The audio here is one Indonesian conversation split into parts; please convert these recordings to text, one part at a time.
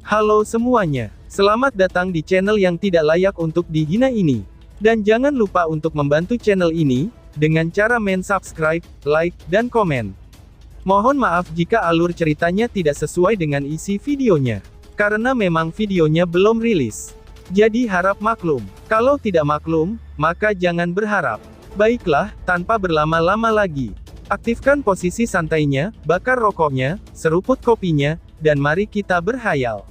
Halo semuanya, selamat datang di channel yang tidak layak untuk dihina ini. Dan jangan lupa untuk membantu channel ini, dengan cara subscribe, like, dan komen. Mohon maaf jika alur ceritanya tidak sesuai dengan isi videonya. Karena memang videonya belum rilis. Jadi harap maklum. Kalau tidak maklum, maka jangan berharap. Baiklah, tanpa berlama-lama lagi. Aktifkan posisi santainya, bakar rokoknya, seruput kopinya, dan mari kita berhayal.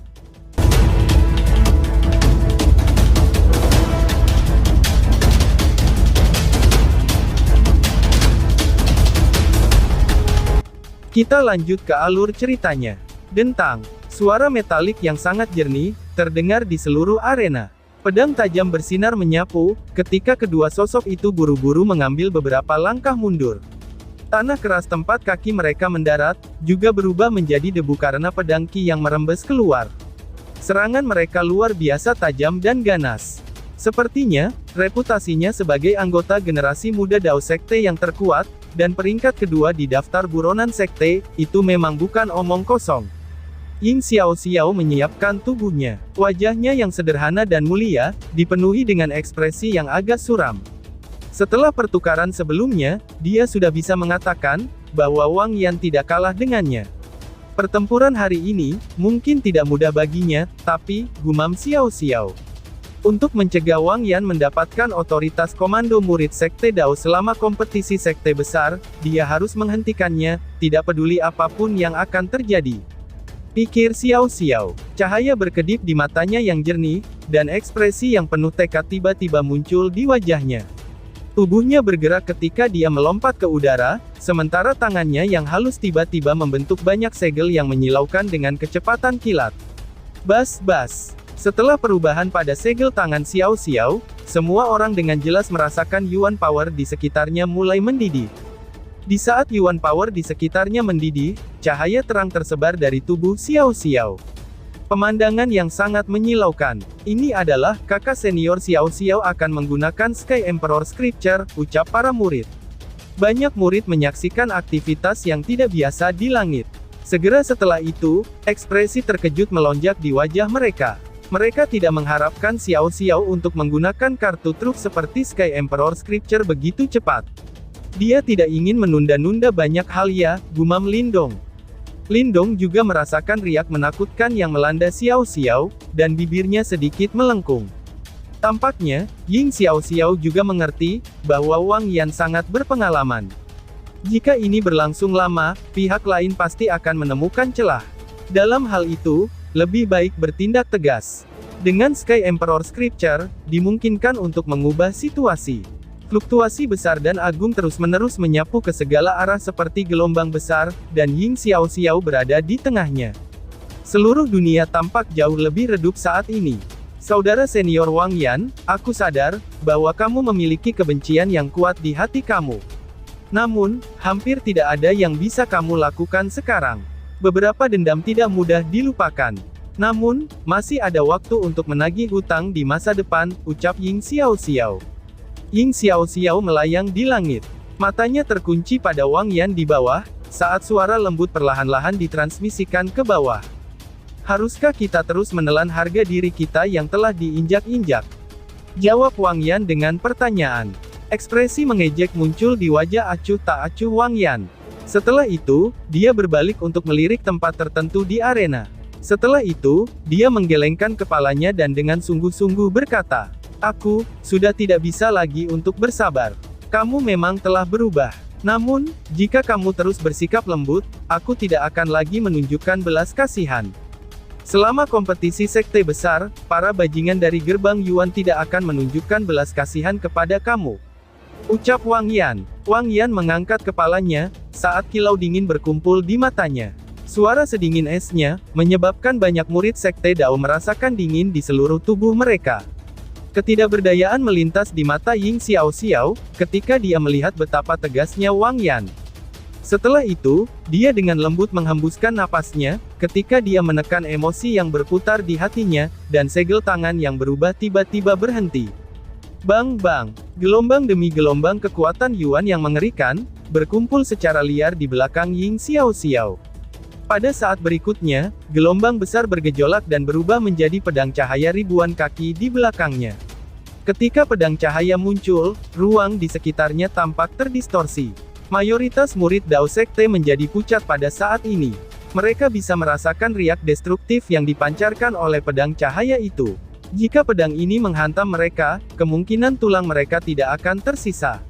Kita lanjut ke alur ceritanya. Dentang. Suara metalik yang sangat jernih, terdengar di seluruh arena. Pedang tajam bersinar menyapu, ketika kedua sosok itu buru-buru mengambil beberapa langkah mundur. Tanah keras tempat kaki mereka mendarat, juga berubah menjadi debu karena pedang Ki yang merembes keluar. Serangan mereka luar biasa tajam dan ganas. Sepertinya, reputasinya sebagai anggota generasi muda Dao Sekte yang terkuat, dan peringkat kedua di daftar buronan sekte, itu memang bukan omong kosong. Ying Xiao menyiapkan tubuhnya. Wajahnya yang sederhana dan mulia, dipenuhi dengan ekspresi yang agak suram. Setelah pertukaran sebelumnya, dia sudah bisa mengatakan, bahwa Wang Yan tidak kalah dengannya. Pertempuran hari ini, mungkin tidak mudah baginya, tapi, gumam Xiao. Untuk mencegah Wang Yan mendapatkan otoritas komando murid Sekte Dao selama kompetisi Sekte besar, dia harus menghentikannya, tidak peduli apapun yang akan terjadi. Pikir Xiao. Cahaya berkedip di matanya yang jernih, dan ekspresi yang penuh tekad tiba-tiba muncul di wajahnya. Tubuhnya bergerak ketika dia melompat ke udara, sementara tangannya yang halus tiba-tiba membentuk banyak segel yang menyilaukan dengan kecepatan kilat. Bas. Setelah perubahan pada segel tangan Xiao, semua orang dengan jelas merasakan Yuan Power di sekitarnya mulai mendidih. Di saat Yuan Power di sekitarnya mendidih, cahaya terang tersebar dari tubuh Xiao. Pemandangan yang sangat menyilaukan. Ini adalah, kakak senior Xiao akan menggunakan Sky Emperor Scripture, ucap para murid. Banyak murid menyaksikan aktivitas yang tidak biasa di langit. Segera setelah itu, ekspresi terkejut melonjak di wajah mereka. Mereka tidak mengharapkan Xiao untuk menggunakan kartu truf seperti Sky Emperor Scripture begitu cepat. Dia tidak ingin menunda-nunda banyak hal ya, gumam Lindong. Lindong juga merasakan riak menakutkan yang melanda Xiao, dan bibirnya sedikit melengkung. Tampaknya, Ying Xiao juga mengerti, bahwa Wang Yan sangat berpengalaman. Jika ini berlangsung lama, pihak lain pasti akan menemukan celah. Dalam hal itu, lebih baik bertindak tegas. Dengan Sky Emperor Scripture, dimungkinkan untuk mengubah situasi. Fluktuasi besar dan agung terus-menerus menyapu ke segala arah seperti gelombang besar, dan Ying Xiao berada di tengahnya. Seluruh dunia tampak jauh lebih redup saat ini. Saudara senior Wang Yan, aku sadar, bahwa kamu memiliki kebencian yang kuat di hati kamu. Namun, hampir tidak ada yang bisa kamu lakukan sekarang. Beberapa dendam tidak mudah dilupakan. Namun, masih ada waktu untuk menagih hutang di masa depan, ucap Ying Xiao. Ying Xiao melayang di langit. Matanya terkunci pada Wang Yan di bawah, saat suara lembut perlahan-lahan ditransmisikan ke bawah. Haruskah kita terus menelan harga diri kita yang telah diinjak-injak? Jawab Wang Yan dengan pertanyaan. Ekspresi mengejek muncul di wajah acuh tak acuh Wang Yan. Setelah itu, dia berbalik untuk melirik tempat tertentu di arena. Setelah itu, dia menggelengkan kepalanya dan dengan sungguh-sungguh berkata, "Aku sudah tidak bisa lagi untuk bersabar. Kamu memang telah berubah. Namun, jika kamu terus bersikap lembut, aku tidak akan lagi menunjukkan belas kasihan. Selama kompetisi sekte besar, para bajingan dari gerbang Yuan tidak akan menunjukkan belas kasihan kepada kamu," ucap Wang Yan. Wang Yan mengangkat kepalanya, saat kilau dingin berkumpul di matanya. Suara sedingin esnya, menyebabkan banyak murid sekte Dao merasakan dingin di seluruh tubuh mereka. Ketidakberdayaan melintas di mata Ying Xiao ketika dia melihat betapa tegasnya Wang Yan. Setelah itu, dia dengan lembut menghembuskan napasnya, ketika dia menekan emosi yang berputar di hatinya, dan segel tangan yang berubah tiba-tiba berhenti. Bang! Gelombang demi gelombang kekuatan Yuan yang mengerikan, berkumpul secara liar di belakang Ying Xiao. Pada saat berikutnya, gelombang besar bergejolak dan berubah menjadi pedang cahaya ribuan kaki di belakangnya. Ketika pedang cahaya muncul, ruang di sekitarnya tampak terdistorsi. Mayoritas murid Dao Sekte menjadi pucat pada saat ini. Mereka bisa merasakan riak destruktif yang dipancarkan oleh pedang cahaya itu. Jika pedang ini menghantam mereka, kemungkinan tulang mereka tidak akan tersisa.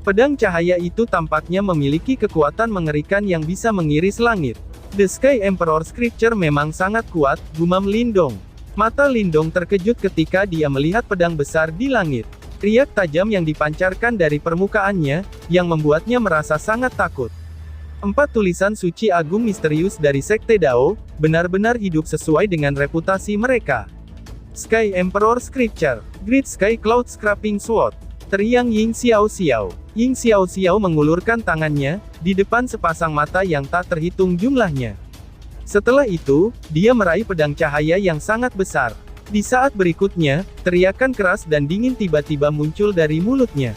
Pedang cahaya itu tampaknya memiliki kekuatan mengerikan yang bisa mengiris langit. The Sky Emperor Scripture memang sangat kuat, gumam Lindong. Mata Lindong terkejut ketika dia melihat pedang besar di langit. Riak tajam yang dipancarkan dari permukaannya, yang membuatnya merasa sangat takut. 4 tulisan suci agung misterius dari Sekte Dao, benar-benar hidup sesuai dengan reputasi mereka. Sky Emperor Scripture, Great Sky Cloud Scraping Sword. Teriang Ying Xiao Xiao. Ying Xiao Xiao mengulurkan tangannya, di depan sepasang mata yang tak terhitung jumlahnya. Setelah itu, dia meraih pedang cahaya yang sangat besar. Di saat berikutnya, teriakan keras dan dingin tiba-tiba muncul dari mulutnya.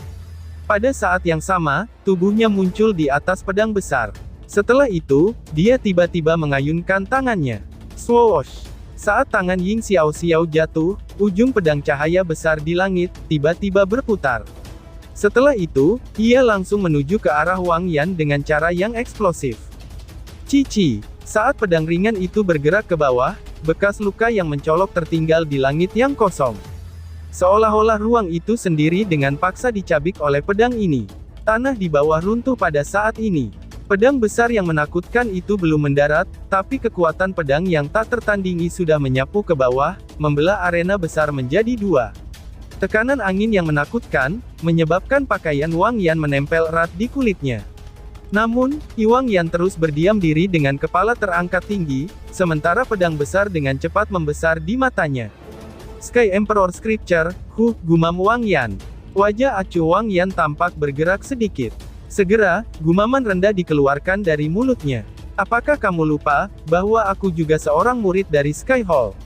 Pada saat yang sama, tubuhnya muncul di atas pedang besar. Setelah itu, dia tiba-tiba mengayunkan tangannya. Swoosh! Saat tangan Ying Xiao Xiao jatuh, ujung pedang cahaya besar di langit, tiba-tiba berputar. Setelah itu, ia langsung menuju ke arah Wang Yan dengan cara yang eksplosif. Cici! Saat pedang ringan itu bergerak ke bawah, bekas luka yang mencolok tertinggal di langit yang kosong. Seolah-olah ruang itu sendiri dengan paksa dicabik oleh pedang ini. Tanah di bawah runtuh pada saat ini. Pedang besar yang menakutkan itu belum mendarat, tapi kekuatan pedang yang tak tertandingi sudah menyapu ke bawah, membelah arena besar menjadi 2. Tekanan angin yang menakutkan, menyebabkan pakaian Wang Yan menempel erat di kulitnya. Namun, Wang Yan terus berdiam diri dengan kepala terangkat tinggi, sementara pedang besar dengan cepat membesar di matanya. Sky Emperor Scripture, gumam Wang Yan. Wajah acuh Wang Yan tampak bergerak sedikit. Segera, gumaman rendah dikeluarkan dari mulutnya. Apakah kamu lupa, bahwa aku juga seorang murid dari Sky Hall?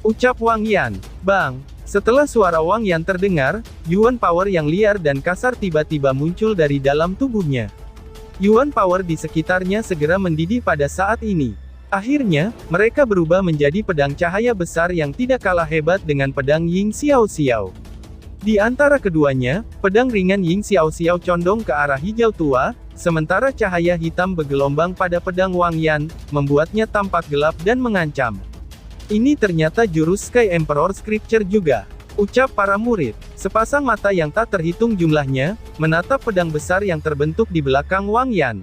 Ucap Wang Yan. Bang! Setelah suara Wang Yan terdengar, Yuan Power yang liar dan kasar tiba-tiba muncul dari dalam tubuhnya. Yuan Power di sekitarnya segera mendidih pada saat ini. Akhirnya, mereka berubah menjadi pedang cahaya besar yang tidak kalah hebat dengan pedang Ying Xiao Xiao. Di antara keduanya, pedang ringan Ying Xiao Xiao condong ke arah hijau tua, sementara cahaya hitam bergelombang pada pedang Wang Yan, membuatnya tampak gelap dan mengancam. Ini ternyata jurus Sky Emperor Scripture juga, ucap para murid. Sepasang mata yang tak terhitung jumlahnya, menatap pedang besar yang terbentuk di belakang Wang Yan.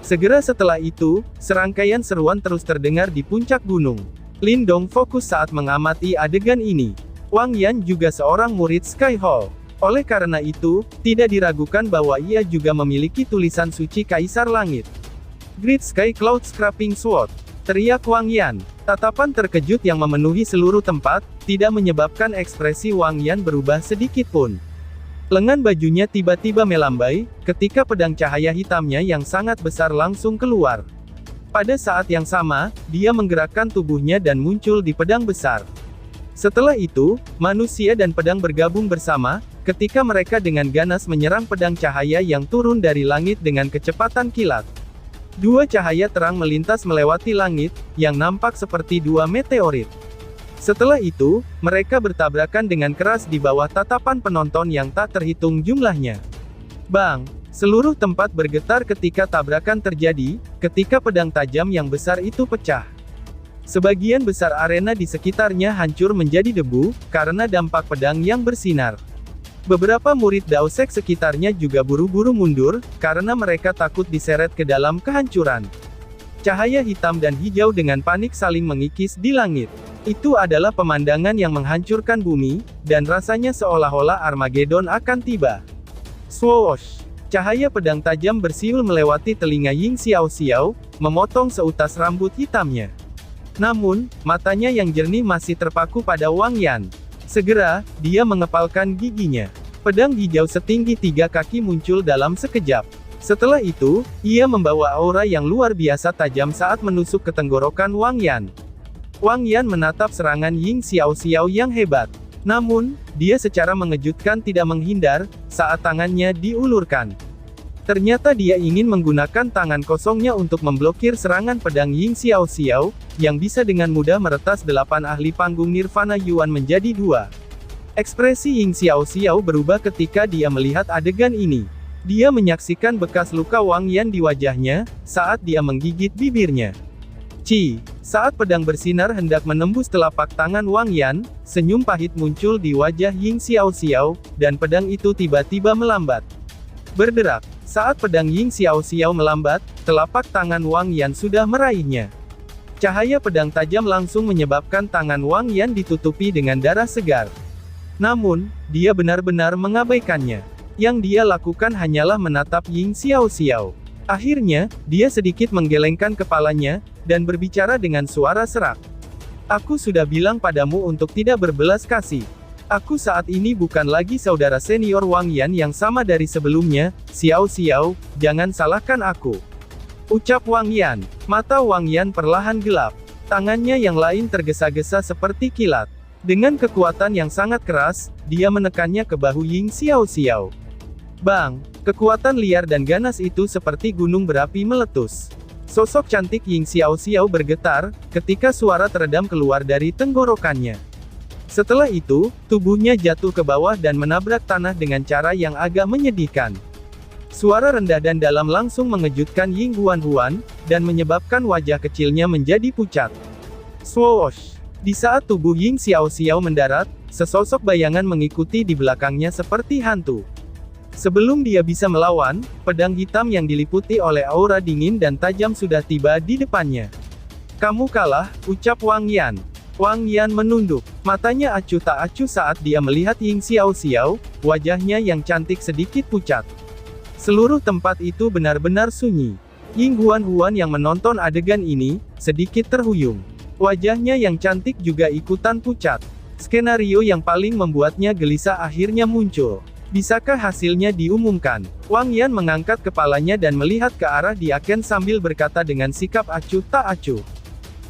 Segera setelah itu, serangkaian seruan terus terdengar di puncak gunung. Lindong fokus saat mengamati adegan ini. Wang Yan juga seorang murid Sky Hall. Oleh karena itu, tidak diragukan bahwa ia juga memiliki tulisan suci Kaisar Langit. Great Sky Cloud Scraping Sword. Teriak Wang Yan. Tatapan terkejut yang memenuhi seluruh tempat, tidak menyebabkan ekspresi Wang Yan berubah sedikit pun. Lengan bajunya tiba-tiba melambai, ketika pedang cahaya hitamnya yang sangat besar langsung keluar. Pada saat yang sama, dia menggerakkan tubuhnya dan muncul di pedang besar. Setelah itu, manusia dan pedang bergabung bersama, ketika mereka dengan ganas menyerang pedang cahaya yang turun dari langit dengan kecepatan kilat. 2 cahaya terang melintas melewati langit, yang nampak seperti 2 meteorit. Setelah itu, mereka bertabrakan dengan keras di bawah tatapan penonton yang tak terhitung jumlahnya. Bang! Seluruh tempat bergetar ketika tabrakan terjadi, ketika pedang tajam yang besar itu pecah. Sebagian besar arena di sekitarnya hancur menjadi debu, karena dampak pedang yang bersinar. Beberapa murid Dao Sek sekitarnya juga buru-buru mundur, karena mereka takut diseret ke dalam kehancuran. Cahaya hitam dan hijau dengan panik saling mengikis di langit. Itu adalah pemandangan yang menghancurkan bumi, dan rasanya seolah-olah Armageddon akan tiba. Swoosh! Cahaya pedang tajam bersiul melewati telinga Ying Xiao Xiao, memotong seutas rambut hitamnya. Namun, matanya yang jernih masih terpaku pada Wang Yan. Segera, dia mengepalkan giginya. Pedang hijau setinggi 3 kaki muncul dalam sekejap. Setelah itu, ia membawa aura yang luar biasa tajam saat menusuk ke tenggorokan Wang Yan. Wang Yan menatap serangan Ying Xiao Xiao yang hebat. Namun, dia secara mengejutkan tidak menghindar, saat tangannya diulurkan. Ternyata dia ingin menggunakan tangan kosongnya untuk memblokir serangan pedang Ying Xiaoxiao, yang bisa dengan mudah meretas 8 ahli panggung Nirvana Yuan menjadi 2. Ekspresi Ying Xiaoxiao berubah ketika dia melihat adegan ini. Dia menyaksikan bekas luka Wang Yan di wajahnya, saat dia menggigit bibirnya. Saat pedang bersinar hendak menembus telapak tangan Wang Yan, senyum pahit muncul di wajah Ying Xiaoxiao, dan pedang itu tiba-tiba melambat. Berderak. Saat pedang Ying Xiaoxiao melambat, telapak tangan Wang Yan sudah meraihnya. Cahaya pedang tajam langsung menyebabkan tangan Wang Yan ditutupi dengan darah segar. Namun, dia benar-benar mengabaikannya. Yang dia lakukan hanyalah menatap Ying Xiaoxiao. Akhirnya, dia sedikit menggelengkan kepalanya, dan berbicara dengan suara serak. Aku sudah bilang padamu untuk tidak berbelas kasih. Aku saat ini bukan lagi saudara senior Wang Yan yang sama dari sebelumnya, Xiaoxiao, jangan salahkan aku. Ucap Wang Yan. Mata Wang Yan perlahan gelap. Tangannya yang lain tergesa-gesa seperti kilat. Dengan kekuatan yang sangat keras, dia menekannya ke bahu Ying Xiaoxiao. Bang! Kekuatan liar dan ganas itu seperti gunung berapi meletus. Sosok cantik Ying Xiaoxiao bergetar, ketika suara teredam keluar dari tenggorokannya. Setelah itu, tubuhnya jatuh ke bawah dan menabrak tanah dengan cara yang agak menyedihkan. Suara rendah dan dalam langsung mengejutkan Ying Huan-Huan, dan menyebabkan wajah kecilnya menjadi pucat. Swoosh! Di saat tubuh Ying Xiaoxiao mendarat, sesosok bayangan mengikuti di belakangnya seperti hantu. Sebelum dia bisa melawan, pedang hitam yang diliputi oleh aura dingin dan tajam sudah tiba di depannya. Kamu kalah, ucap Wang Yan. Wang Yan menunduk. Matanya acuh tak acuh saat dia melihat Ying Xiaoxiao, wajahnya yang cantik sedikit pucat. Seluruh tempat itu benar-benar sunyi. Ying Huan-Huan yang menonton adegan ini, sedikit terhuyung. Wajahnya yang cantik juga ikutan pucat. Skenario yang paling membuatnya gelisah akhirnya muncul. Bisakah hasilnya diumumkan? Wang Yan mengangkat kepalanya dan melihat ke arah Diaken sambil berkata dengan sikap acuh tak acuh.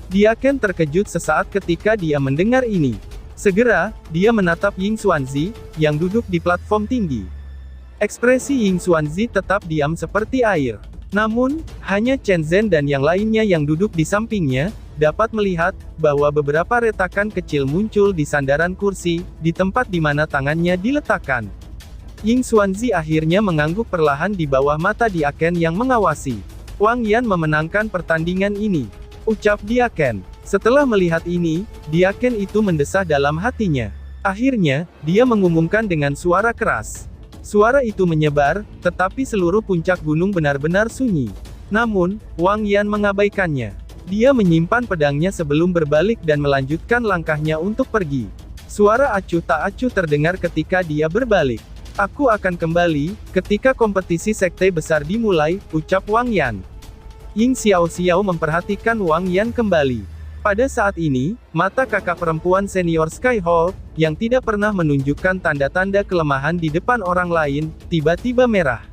Diaken terkejut sesaat ketika dia mendengar ini. Segera, dia menatap Ying Xuanzi, yang duduk di platform tinggi. Ekspresi Ying Xuanzi tetap diam seperti air. Namun, hanya Chen Zhen dan yang lainnya yang duduk di sampingnya, dapat melihat, bahwa beberapa retakan kecil muncul di sandaran kursi, di tempat di mana tangannya diletakkan. Ying Xuanzi akhirnya mengangguk perlahan di bawah mata Diaken yang mengawasi. Wang Yan memenangkan pertandingan ini. Ucap Diaken. Setelah melihat ini, Diaken itu mendesah dalam hatinya. Akhirnya, dia mengumumkan dengan suara keras. Suara itu menyebar, tetapi seluruh puncak gunung benar-benar sunyi. Namun, Wang Yan mengabaikannya. Dia menyimpan pedangnya sebelum berbalik dan melanjutkan langkahnya untuk pergi. Suara acuh tak acuh terdengar ketika dia berbalik. Aku akan kembali, ketika kompetisi sekte besar dimulai, ucap Wang Yan. Ying Xiaoxiao memperhatikan Wang Yan kembali. Pada saat ini, mata kakak perempuan senior Sky Hall, yang tidak pernah menunjukkan tanda-tanda kelemahan di depan orang lain, tiba-tiba merah.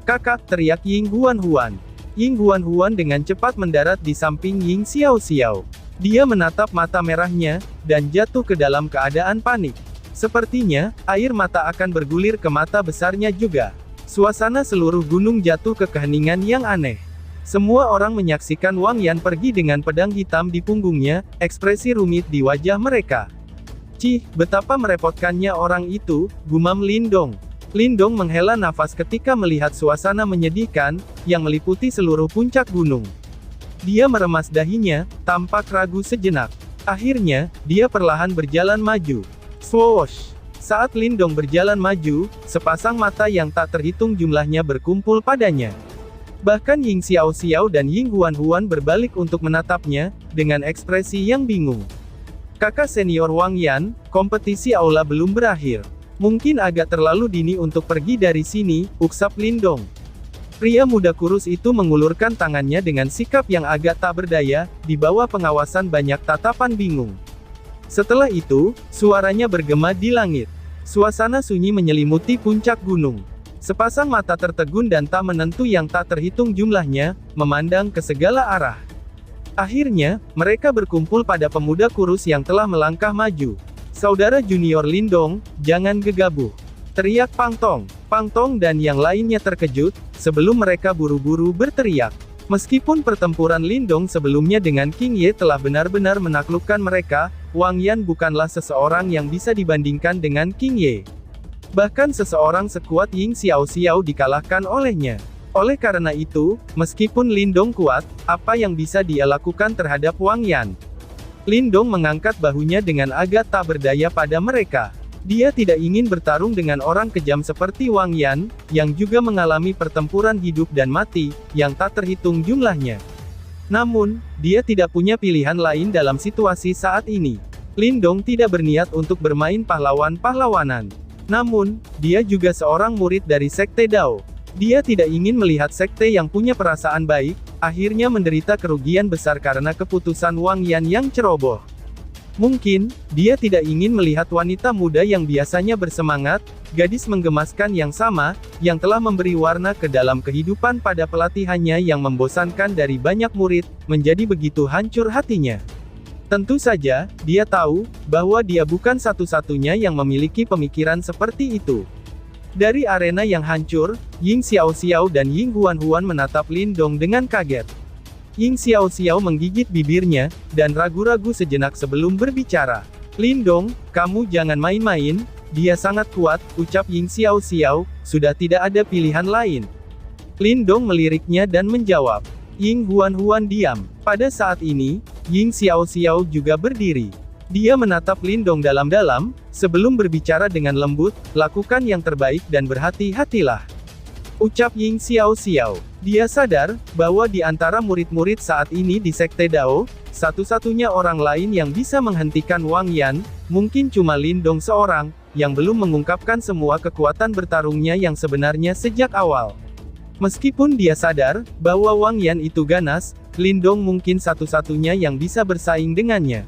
Kakak, teriak Ying Huan-Huan. Ying Huan-Huan dengan cepat mendarat di samping Ying Xiaoxiao. Dia menatap mata merahnya, dan jatuh ke dalam keadaan panik. Sepertinya, air mata akan bergulir ke mata besarnya juga. Suasana seluruh gunung jatuh ke keheningan yang aneh. Semua orang menyaksikan Wang Yan pergi dengan pedang hitam di punggungnya, ekspresi rumit di wajah mereka. Betapa merepotkannya orang itu, gumam Lindong. Lindong menghela nafas ketika melihat suasana menyedihkan, yang meliputi seluruh puncak gunung. Dia meremas dahinya, tampak ragu sejenak. Akhirnya, dia perlahan berjalan maju. Swoosh! Saat Lindong berjalan maju, sepasang mata yang tak terhitung jumlahnya berkumpul padanya. Bahkan Ying Xiaoxiao dan Ying Huan-Huan berbalik untuk menatapnya, dengan ekspresi yang bingung. Kakak senior Wang Yan, kompetisi aula belum berakhir. Mungkin agak terlalu dini untuk pergi dari sini, uksap Lindong. Pria muda kurus itu mengulurkan tangannya dengan sikap yang agak tak berdaya, di bawah pengawasan banyak tatapan bingung. Setelah itu, suaranya bergema di langit. Suasana sunyi menyelimuti puncak gunung. Sepasang mata tertegun dan tak menentu yang tak terhitung jumlahnya, memandang ke segala arah. Akhirnya, mereka berkumpul pada pemuda kurus yang telah melangkah maju. Saudara junior Lindong, jangan gegabah. Teriak Pang Tong. Pang Tong dan yang lainnya terkejut, sebelum mereka buru-buru berteriak. Meskipun pertempuran Lindong sebelumnya dengan King Ye telah benar-benar menaklukkan mereka, Wang Yan bukanlah seseorang yang bisa dibandingkan dengan King Ye. Bahkan seseorang sekuat Ying Xiao dikalahkan olehnya. Oleh karena itu, meskipun Lindong kuat, apa yang bisa dia lakukan terhadap Wang Yan? Lindong mengangkat bahunya dengan agak tak berdaya pada mereka. Dia tidak ingin bertarung dengan orang kejam seperti Wang Yan, yang juga mengalami pertempuran hidup dan mati, yang tak terhitung jumlahnya. Namun, dia tidak punya pilihan lain dalam situasi saat ini. Lindong tidak berniat untuk bermain pahlawan-pahlawanan. Namun, dia juga seorang murid dari Sekte Dao. Dia tidak ingin melihat sekte yang punya perasaan baik, akhirnya menderita kerugian besar karena keputusan Wang Yan yang ceroboh. Mungkin, dia tidak ingin melihat wanita muda yang biasanya bersemangat, gadis menggemaskan yang sama, yang telah memberi warna ke dalam kehidupan pada pelatihannya yang membosankan dari banyak murid, menjadi begitu hancur hatinya. Tentu saja, dia tahu, bahwa dia bukan satu-satunya yang memiliki pemikiran seperti itu. Dari arena yang hancur, Ying Xiao dan Ying Huan menatap Lindong dengan kaget. Ying Xiao menggigit bibirnya, dan ragu-ragu sejenak sebelum berbicara. Lindong, kamu jangan main-main, dia sangat kuat, ucap Ying Xiao, sudah tidak ada pilihan lain. Lindong meliriknya dan menjawab. Ying Huan diam. Pada saat ini, Ying Xiao juga berdiri. Dia menatap Lindong dalam-dalam, sebelum berbicara dengan lembut, lakukan yang terbaik dan berhati-hatilah. Ucap Ying Xiao. Dia sadar, bahwa di antara murid-murid saat ini di Sekte Dao, satu-satunya orang lain yang bisa menghentikan Wang Yan, mungkin cuma Lindong seorang, yang belum mengungkapkan semua kekuatan bertarungnya yang sebenarnya sejak awal. Meskipun dia sadar, bahwa Wang Yan itu ganas, Lindong mungkin satu-satunya yang bisa bersaing dengannya.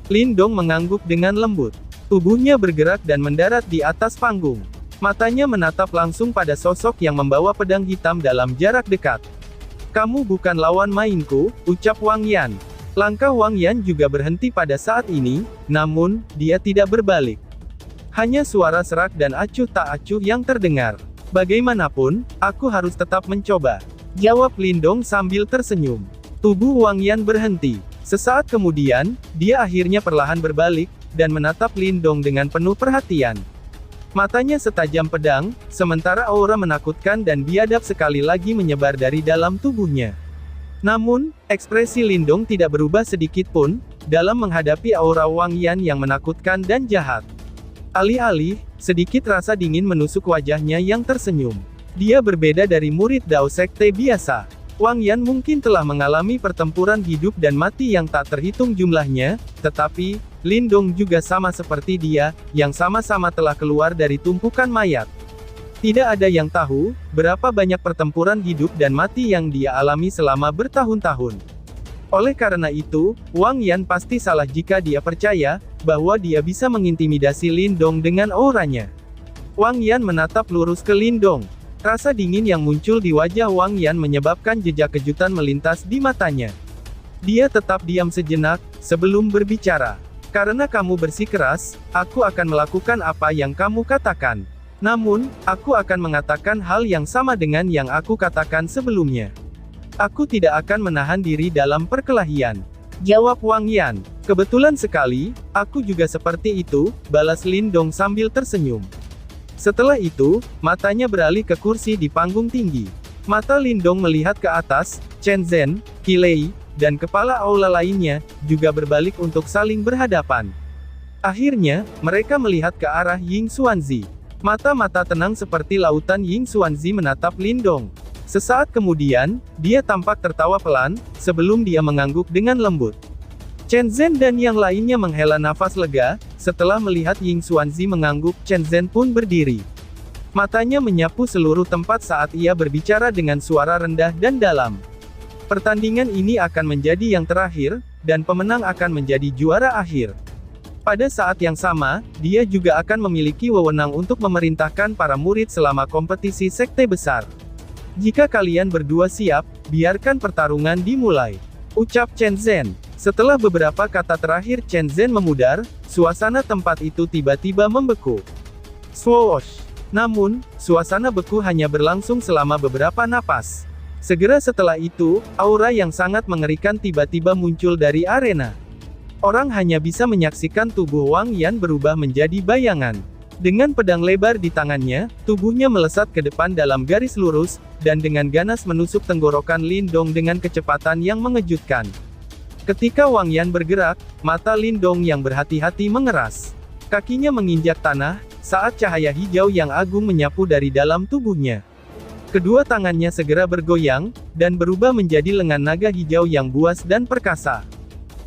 Lindong mengangguk dengan lembut. Tubuhnya bergerak dan mendarat di atas panggung. Matanya menatap langsung pada sosok yang membawa pedang hitam dalam jarak dekat. Kamu bukan lawan mainku, ucap Wang Yan. Langkah Wang Yan juga berhenti pada saat ini, namun, dia tidak berbalik. Hanya suara serak dan acuh tak acuh yang terdengar. Bagaimanapun, aku harus tetap mencoba, jawab Lindong sambil tersenyum. Tubuh Wang Yan berhenti. Sesaat kemudian, dia akhirnya perlahan berbalik, dan menatap Lindong dengan penuh perhatian. Matanya setajam pedang, sementara aura menakutkan dan biadab sekali lagi menyebar dari dalam tubuhnya. Namun, ekspresi Lindong tidak berubah sedikit pun, dalam menghadapi aura Wang Yan yang menakutkan dan jahat. Alih-alih, sedikit rasa dingin menusuk wajahnya yang tersenyum. Dia berbeda dari murid Dao Sekte biasa. Wang Yan mungkin telah mengalami pertempuran hidup dan mati yang tak terhitung jumlahnya, tetapi, Lindong juga sama seperti dia, yang sama-sama telah keluar dari tumpukan mayat. Tidak ada yang tahu, berapa banyak pertempuran hidup dan mati yang dia alami selama bertahun-tahun. Oleh karena itu, Wang Yan pasti salah jika dia percaya, bahwa dia bisa mengintimidasi Lindong dengan auranya. Wang Yan menatap lurus ke Lindong. Rasa dingin yang muncul di wajah Wang Yan menyebabkan jejak kejutan melintas di matanya. Dia tetap diam sejenak, sebelum berbicara. Karena kamu bersikeras, aku akan melakukan apa yang kamu katakan. Namun, aku akan mengatakan hal yang sama dengan yang aku katakan sebelumnya. Aku tidak akan menahan diri dalam perkelahian, jawab Wang Yan. Kebetulan sekali, aku juga seperti itu, balas Lindong sambil tersenyum. Setelah itu, matanya beralih ke kursi di panggung tinggi. Mata Lindong melihat ke atas, Chen Zhen, Qilei, dan kepala aula lainnya, juga berbalik untuk saling berhadapan. Akhirnya, mereka melihat ke arah Ying Xuanzi. Mata-mata tenang seperti lautan Ying Xuanzi menatap Lindong. Sesaat kemudian, dia tampak tertawa pelan, sebelum dia mengangguk dengan lembut. Chen Zhen dan yang lainnya menghela nafas lega, setelah melihat Ying Xuanzi mengangguk, Chen Zhen pun berdiri. Matanya menyapu seluruh tempat saat ia berbicara dengan suara rendah dan dalam. Pertandingan ini akan menjadi yang terakhir, dan pemenang akan menjadi juara akhir. Pada saat yang sama, dia juga akan memiliki wewenang untuk memerintahkan para murid selama kompetisi sekte besar. Jika kalian berdua siap, biarkan pertarungan dimulai, ucap Chen Zhen. Setelah beberapa kata terakhir Chen Zhen memudar, suasana tempat itu tiba-tiba membeku. Swoosh! Namun, suasana beku hanya berlangsung selama beberapa napas. Segera setelah itu, aura yang sangat mengerikan tiba-tiba muncul dari arena. Orang hanya bisa menyaksikan tubuh Wang Yan berubah menjadi bayangan. Dengan pedang lebar di tangannya, tubuhnya melesat ke depan dalam garis lurus, dan dengan ganas menusuk tenggorokan Lin Dong dengan kecepatan yang mengejutkan. Ketika Wang Yan bergerak, mata Lin Dong yang berhati-hati mengeras. Kakinya menginjak tanah, saat cahaya hijau yang agung menyapu dari dalam tubuhnya. Kedua tangannya segera bergoyang, dan berubah menjadi lengan naga hijau yang buas dan perkasa.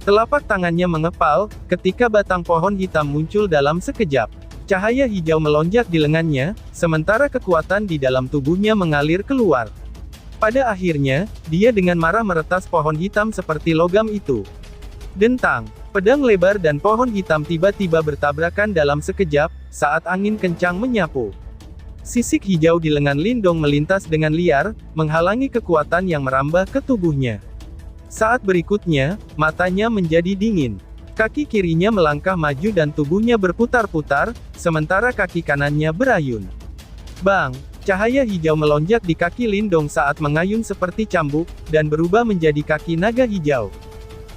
Telapak tangannya mengepal, ketika batang pohon hitam muncul dalam sekejap. Cahaya hijau melonjak di lengannya, sementara kekuatan di dalam tubuhnya mengalir keluar. Pada akhirnya, dia dengan marah meretas pohon hitam seperti logam itu. Dentang, pedang lebar dan pohon hitam tiba-tiba bertabrakan dalam sekejap, saat angin kencang menyapu. Sisik hijau di lengan Lin Dong melintas dengan liar, menghalangi kekuatan yang merambah ke tubuhnya. Saat berikutnya, matanya menjadi dingin. Kaki kirinya melangkah maju dan tubuhnya berputar-putar, sementara kaki kanannya berayun. Bang! Cahaya hijau melonjak di kaki Lin Dong saat mengayun seperti cambuk, dan berubah menjadi kaki naga hijau.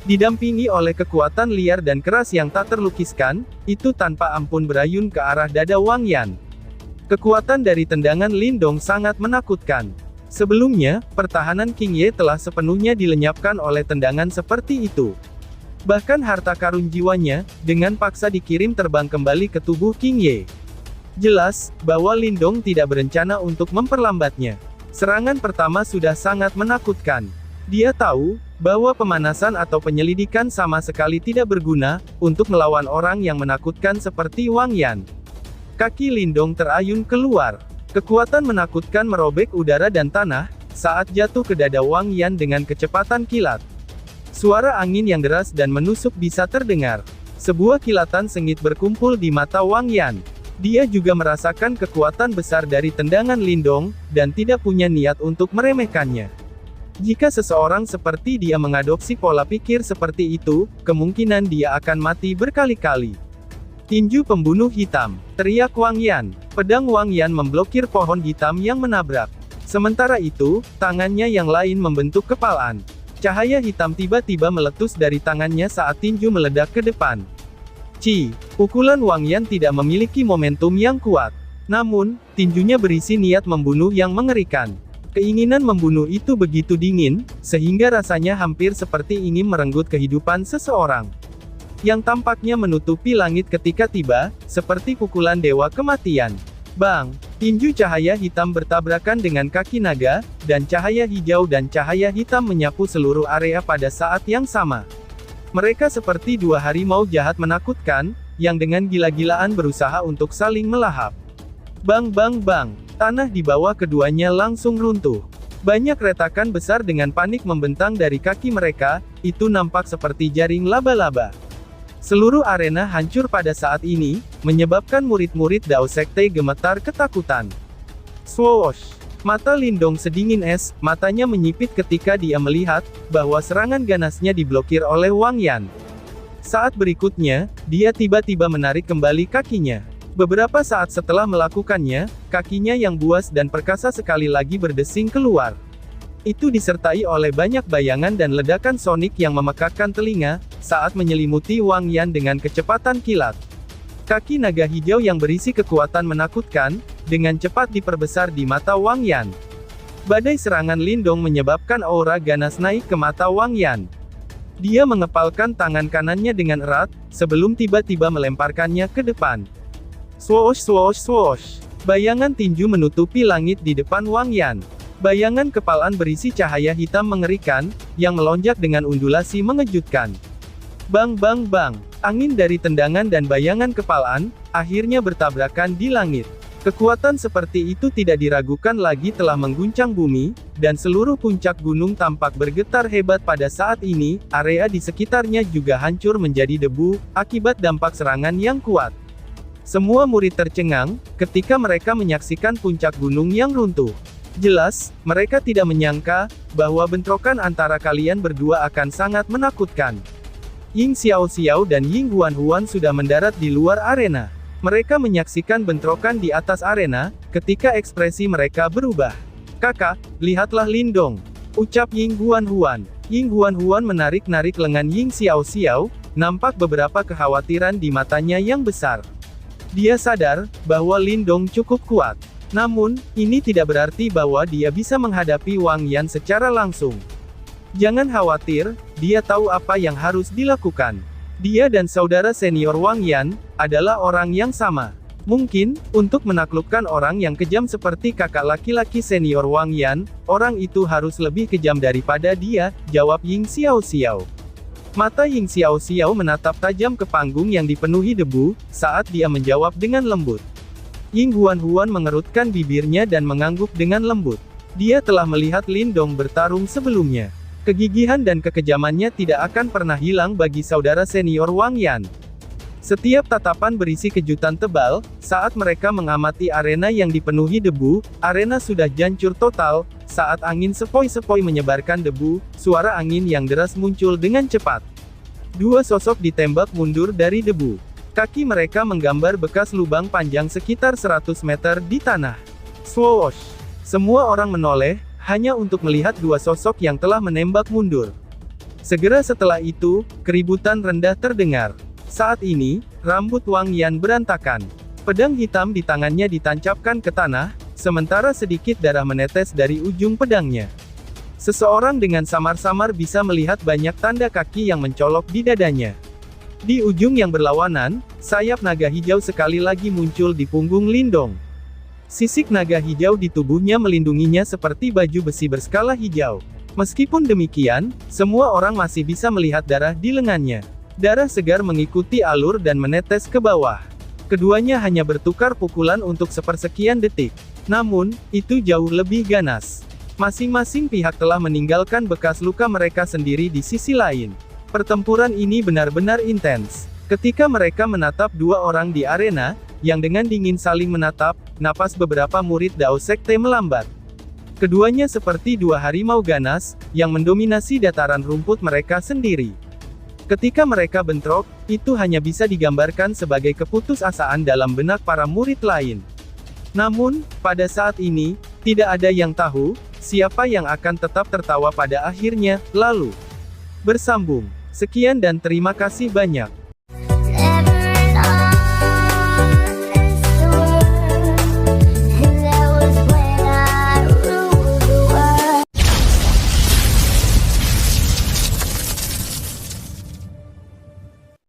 Didampingi oleh kekuatan liar dan keras yang tak terlukiskan, itu tanpa ampun berayun ke arah dada Wang Yan. Kekuatan dari tendangan Lin Dong sangat menakutkan. Sebelumnya, pertahanan King Ye telah sepenuhnya dilenyapkan oleh tendangan seperti itu. Bahkan harta karun jiwanya, dengan paksa dikirim terbang kembali ke tubuh King Ye. Jelas, bahwa Lin Dong tidak berencana untuk memperlambatnya. Serangan pertama sudah sangat menakutkan. Dia tahu, bahwa pemanasan atau penyelidikan sama sekali tidak berguna, untuk melawan orang yang menakutkan seperti Wang Yan. Kaki Lin Dong terayun keluar. Kekuatan menakutkan merobek udara dan tanah, saat jatuh ke dada Wang Yan dengan kecepatan kilat. Suara angin yang deras dan menusuk bisa terdengar. Sebuah kilatan sengit berkumpul di mata Wang Yan. Dia juga merasakan kekuatan besar dari tendangan Lin Dong, dan tidak punya niat untuk meremehkannya. Jika seseorang seperti dia mengadopsi pola pikir seperti itu, kemungkinan dia akan mati berkali-kali. Tinju pembunuh hitam, teriak Wang Yan. Pedang Wang Yan memblokir pohon hitam yang menabrak. Sementara itu, tangannya yang lain membentuk kepalan. Cahaya hitam tiba-tiba meletus dari tangannya saat tinju meledak ke depan. Pukulan Wang Yan tidak memiliki momentum yang kuat. Namun, tinjunya berisi niat membunuh yang mengerikan. Keinginan membunuh itu begitu dingin, sehingga rasanya hampir seperti ingin merenggut kehidupan seseorang. Yang tampaknya menutupi langit ketika tiba, seperti pukulan dewa kematian. Bang! Tinju cahaya hitam bertabrakan dengan kaki naga, dan cahaya hijau dan cahaya hitam menyapu seluruh area pada saat yang sama. Mereka seperti dua harimau jahat menakutkan, yang dengan gila-gilaan berusaha untuk saling melahap. Bang bang bang! Tanah di bawah keduanya langsung runtuh. Banyak retakan besar dengan panik membentang dari kaki mereka, itu nampak seperti jaring laba-laba. Seluruh arena hancur pada saat ini, menyebabkan murid-murid Dao Sekte gemetar ketakutan. Swoosh! Mata Lin Dong sedingin es, matanya menyipit ketika dia melihat, bahwa serangan ganasnya diblokir oleh Wang Yan. Saat berikutnya, dia tiba-tiba menarik kembali kakinya. Beberapa saat setelah melakukannya, kakinya yang buas dan perkasa sekali lagi berdesing keluar. Itu disertai oleh banyak bayangan dan ledakan sonik yang memekakkan telinga, saat menyelimuti Wang Yan dengan kecepatan kilat. Kaki naga hijau yang berisi kekuatan menakutkan, dengan cepat diperbesar di mata Wang Yan. Badai serangan Lin Dong menyebabkan aura ganas naik ke mata Wang Yan. Dia mengepalkan tangan kanannya dengan erat, sebelum tiba-tiba melemparkannya ke depan. Swoosh swoosh swoosh. Bayangan tinju menutupi langit di depan Wang Yan. Bayangan kepalan berisi cahaya hitam mengerikan, yang melonjak dengan undulasi mengejutkan. Bang bang bang! Angin dari tendangan dan bayangan kepalan, akhirnya bertabrakan di langit. Kekuatan seperti itu tidak diragukan lagi telah mengguncang bumi, dan seluruh puncak gunung tampak bergetar hebat pada saat ini, area di sekitarnya juga hancur menjadi debu, akibat dampak serangan yang kuat. Semua murid tercengang, ketika mereka menyaksikan puncak gunung yang runtuh. Jelas, mereka tidak menyangka, bahwa bentrokan antara kalian berdua akan sangat menakutkan. Ying Xiao Xiao dan Ying Huan Huan sudah mendarat di luar arena. Mereka menyaksikan bentrokan di atas arena, ketika ekspresi mereka berubah. "Kakak, lihatlah Lindong," ucap Ying Huan-Huan. Ying Huan-Huan menarik-narik lengan Ying Xiao-Xiao, nampak beberapa kekhawatiran di matanya yang besar. Dia sadar, bahwa Lindong cukup kuat. Namun, ini tidak berarti bahwa dia bisa menghadapi Wang Yan secara langsung. Jangan khawatir, dia tahu apa yang harus dilakukan. Dia dan saudara senior Wang Yan, adalah orang yang sama. Mungkin, untuk menaklukkan orang yang kejam seperti kakak laki-laki senior Wang Yan, orang itu harus lebih kejam daripada dia, jawab Ying Xiao-Xiao. Mata Ying Xiao-Xiao menatap tajam ke panggung yang dipenuhi debu, saat dia menjawab dengan lembut. Ying Huan-Huan mengerutkan bibirnya dan mengangguk dengan lembut. Dia telah melihat Lindong bertarung sebelumnya. Kegigihan dan kekejamannya tidak akan pernah hilang bagi saudara senior Wang Yan. Setiap tatapan berisi kejutan tebal, saat mereka mengamati arena yang dipenuhi debu, arena sudah hancur total, saat angin sepoi-sepoi menyebarkan debu, suara angin yang deras muncul dengan cepat. Dua sosok ditembak mundur dari debu. Kaki mereka menggambar bekas lubang panjang sekitar 100 meter di tanah. Swoosh! Semua orang menoleh, hanya untuk melihat dua sosok yang telah menembak mundur. Segera setelah itu, keributan rendah terdengar. Saat ini, rambut Wang Yan berantakan. Pedang hitam di tangannya ditancapkan ke tanah, sementara sedikit darah menetes dari ujung pedangnya. Seseorang dengan samar-samar bisa melihat banyak tanda kaki yang mencolok di dadanya. Di ujung yang berlawanan, sayap naga hijau sekali lagi muncul di punggung Lindong. Sisik naga hijau di tubuhnya melindunginya seperti baju besi berskala hijau. Meskipun demikian, semua orang masih bisa melihat darah di lengannya. Darah segar mengikuti alur dan menetes ke bawah. Keduanya hanya bertukar pukulan untuk sepersekian detik. Namun, itu jauh lebih ganas. Masing-masing pihak telah meninggalkan bekas luka mereka sendiri di sisi lain. Pertempuran ini benar-benar intens. Ketika mereka menatap dua orang di arena, yang dengan dingin saling menatap, napas beberapa murid Dao Sekte melambat. Keduanya seperti dua harimau ganas, yang mendominasi dataran rumput mereka sendiri. Ketika mereka bentrok, itu hanya bisa digambarkan sebagai keputusasaan dalam benak para murid lain. Namun, pada saat ini, tidak ada yang tahu, siapa yang akan tetap tertawa pada akhirnya, lalu bersambung. Sekian dan terima kasih banyak.